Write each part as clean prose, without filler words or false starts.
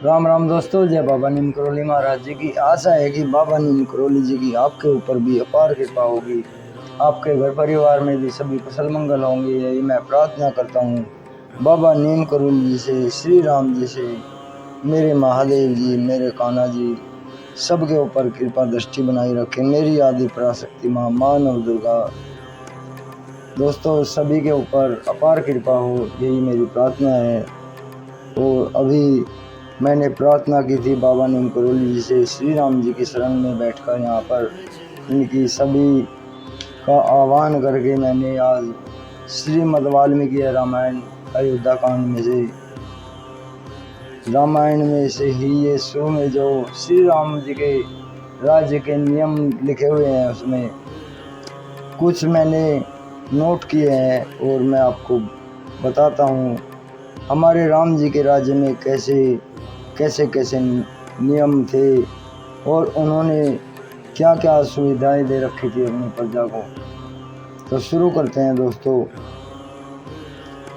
राम राम दोस्तों, जय बाबा नीम करोली महाराज जी की। आशा है कि बाबा नीम करोली जी की आपके ऊपर भी अपार कृपा होगी, आपके घर परिवार में भी सभी कुशल मंगल होंगे, यही मैं प्रार्थना करता हूँ। बाबा नीम करोली जी से, श्री राम जी से, मेरे महादेव जी, मेरे कान्हा जी सबके ऊपर कृपा दृष्टि बनाई रखें। मेरी आदि पराशक्ति माँ, माँ नव दुर्गा दोस्तों सभी के ऊपर अपार कृपा हो, यही मेरी प्रार्थना है। और अभी मैंने प्रार्थना की थी बाबा नीम करोली जी से, श्री राम जी की शरण में बैठकर यहाँ पर इनकी सभी का आह्वान करके मैंने आज श्रीमद् वाल्मीकि रामायण अयोध्या कांड में से ही ये शुरू में जो श्री राम जी के राज्य के नियम लिखे हुए हैं उसमें कुछ मैंने नोट किए हैं और मैं आपको बताता हूँ हमारे राम जी के राज्य में कैसे कैसे नियम थे और उन्होंने क्या क्या सुविधाएं दे रखी थी अपनी प्रजा को। तो शुरू करते हैं दोस्तों।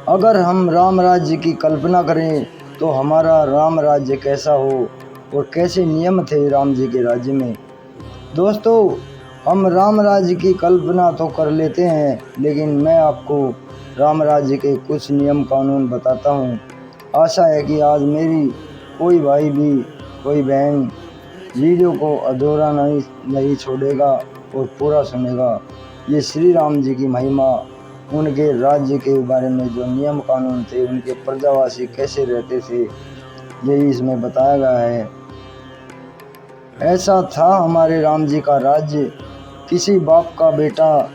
अगर हम राम राज्य की कल्पना करें तो हमारा राम राज्य कैसा हो और कैसे नियम थे राम जी के राज्य में। दोस्तों हम राम राज्य की कल्पना तो कर लेते हैं, लेकिन मैं आपको राम राज्य के कुछ नियम कानून बताता हूँ। आशा है कि आज मेरी कोई भाई भी, कोई बहन वीडियो को अधूरा नहीं छोड़ेगा और पूरा सुनेगा। ये श्री राम जी की महिमा, उनके राज्य के बारे में जो नियम कानून थे, उनके प्रजावासी कैसे रहते थे, यही इसमें बताया गया है। ऐसा था हमारे राम जी का राज्य, किसी बाप का बेटा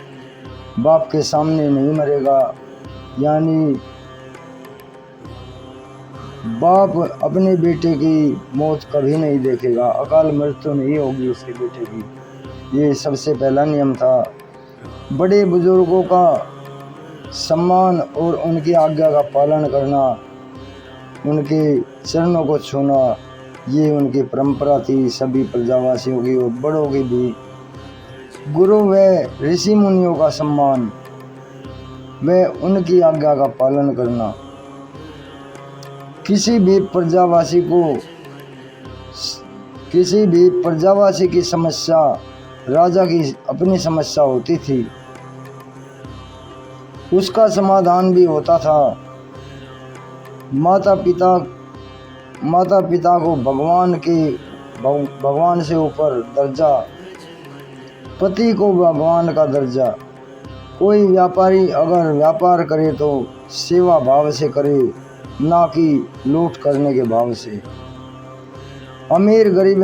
बाप के सामने नहीं मरेगा, यानी बाप अपने बेटे की मौत कभी नहीं देखेगा, अकाल मृत्यु नहीं होगी उसके बेटे की। ये सबसे पहला नियम था। बड़े बुजुर्गों का सम्मान और उनकी आज्ञा का पालन करना, उनके चरणों को छूना, ये उनकी परंपरा थी सभी प्रजावासियों की और बड़ों की भी। गुरु व ऋषि मुनियों का सम्मान व उनकी आज्ञा का पालन करना। किसी भी प्रजावासी की समस्या, राजा की अपनी समस्या होती थी, उसका समाधान भी होता था। माता पिता को भगवान से ऊपर दर्जा, पति को भगवान का दर्जा। कोई व्यापारी अगर व्यापार करे तो सेवा भाव से करे, ना कि लूट करने के भाव से। अमीर गरीब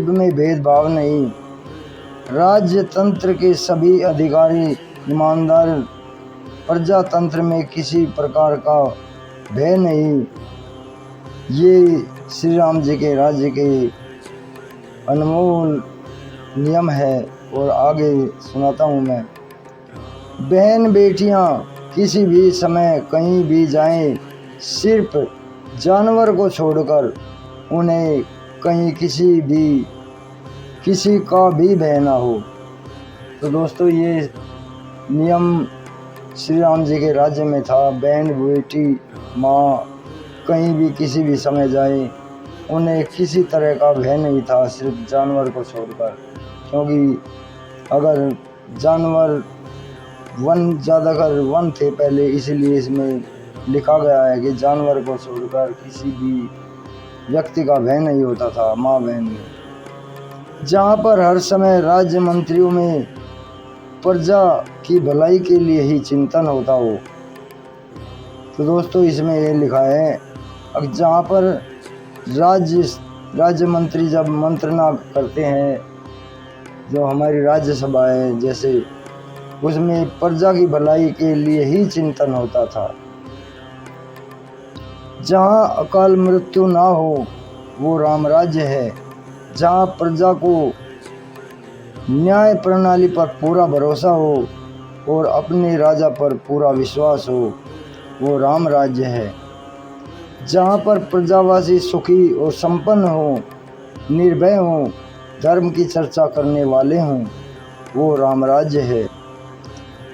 में भेदभाव नहीं। राज्य तंत्र के सभी अधिकारी ईमानदार, प्रजातंत्र में किसी प्रकार का भय नहीं। ये श्री राम जी के राज्य के अनमोल नियम है। और आगे सुनाता हूँ मैं। बहन बेटियाँ किसी भी समय कहीं भी जाएं, सिर्फ जानवर को छोड़कर उन्हें कहीं किसी का भी भय ना हो। तो दोस्तों ये नियम श्री राम जी के राज्य में था। बहन बेटी माँ कहीं भी किसी भी समय जाए, उन्हें किसी तरह का भय नहीं था, सिर्फ जानवर को छोड़कर। क्योंकि अगर जानवर ज़्यादातर वन थे पहले, इसीलिए इसमें लिखा गया है कि जानवर को छोड़कर किसी भी व्यक्ति का भय नहीं होता था माँ बहन में। जहाँ पर हर समय राज्य मंत्रियों में प्रजा की भलाई के लिए ही चिंतन होता हो। तो दोस्तों इसमें ये लिखा है, जहाँ पर राज्य मंत्री जब मंत्रणा करते हैं, जो हमारी राज्यसभा है जैसे, उसमें प्रजा की भलाई के लिए ही चिंतन होता था। जहाँ अकाल मृत्यु ना हो वो राम राज्य है। जहाँ प्रजा को न्याय प्रणाली पर पूरा भरोसा हो और अपने राजा पर पूरा विश्वास हो, वो राम राज्य है। जहाँ पर प्रजावासी सुखी और संपन्न हो, निर्भय हो, धर्म की चर्चा करने वाले हों, वो राम राज्य है।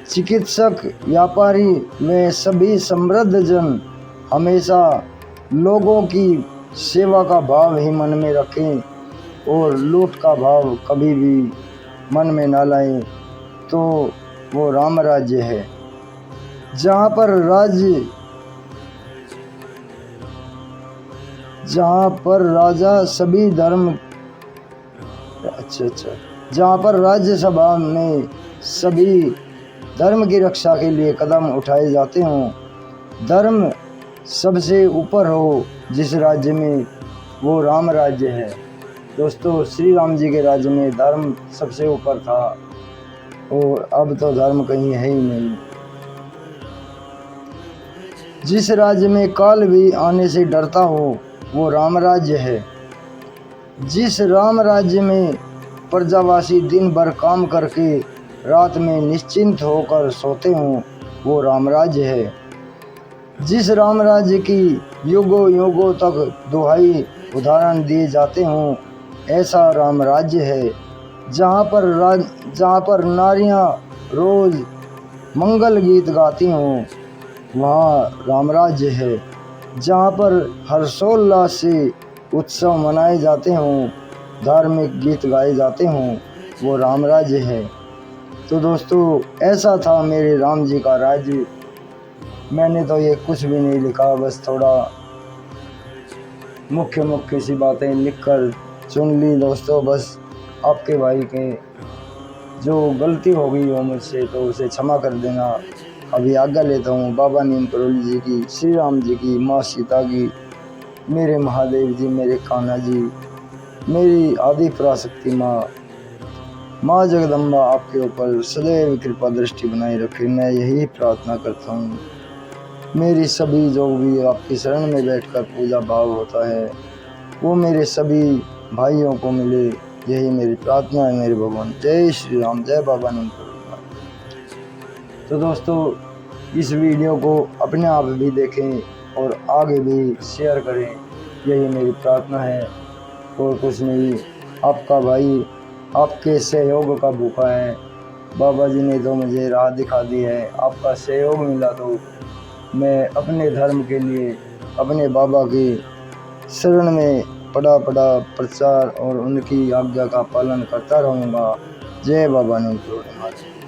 चिकित्सक, व्यापारी में सभी समृद्ध जन हमेशा लोगों की सेवा का भाव ही मन में रखें और लूट का भाव कभी भी मन में ना लाएं, तो वो राम राज्य है, जहाँ पर राजा सभी धर्म जहाँ पर राज्यसभा में सभी धर्म की रक्षा के लिए कदम उठाए जाते हों, धर्म सबसे ऊपर हो जिस राज्य में, वो राम राज्य है। दोस्तों, श्री राम जी के राज्य में धर्म सबसे ऊपर था और अब तो धर्म कहीं है ही नहीं। जिस राज्य में काल भी आने से डरता हो, वो राम राज्य है। जिस राम राज्य में प्रजावासी दिन भर काम करके रात में निश्चिंत होकर सोते हों, वो राम राज्य है। जिस राम राज्य की युगों युगों तक दुहाई उदाहरण दिए जाते हों, ऐसा राम राज्य है। जहाँ पर नारियाँ रोज मंगल गीत गाती हों, वहाँ राम राज्य है। जहाँ पर हर्षोल्लास से उत्सव मनाए जाते हों, धार्मिक गीत गाए जाते हों, वो राम राज्य है। तो दोस्तों, ऐसा था मेरे राम जी का राज्य। मैंने तो ये कुछ भी नहीं लिखा, बस थोड़ा मुख्य सी बातें लिखकर चुन ली दोस्तों। बस आपके भाई के जो गलती हो गई हो मुझसे, तो उसे क्षमा कर देना। अभी आज्ञा लेता हूँ बाबा नीम करोली जी की, श्री राम जी की, माँ सीता की, मेरे महादेव जी, मेरे कान्हा जी, मेरी आदि पराशक्ति माँ जगदम्बा आपके ऊपर सदैव कृपा दृष्टि बनाए रखे। मैं यही प्रार्थना करता हूँ। मेरी सभी जो भी आपकी शरण में बैठकर पूजा भाव होता है, वो मेरे सभी भाइयों को मिले, यही मेरी प्रार्थना है मेरे भगवान। जय श्री राम, जय बाबा नीम करोली। तो दोस्तों, इस वीडियो को अपने आप भी देखें और आगे भी शेयर करें, यही मेरी प्रार्थना है और कुछ नहीं। आपका भाई आपके सहयोग का भूखा है। बाबा जी ने तो मुझे राह दिखा दी है, आपका सहयोग मिला तो मैं अपने धर्म के लिए अपने बाबा की शरण में पड़ा प्रचार और उनकी आज्ञा का पालन करता रहूँगा। जय बाबा नीम करोली।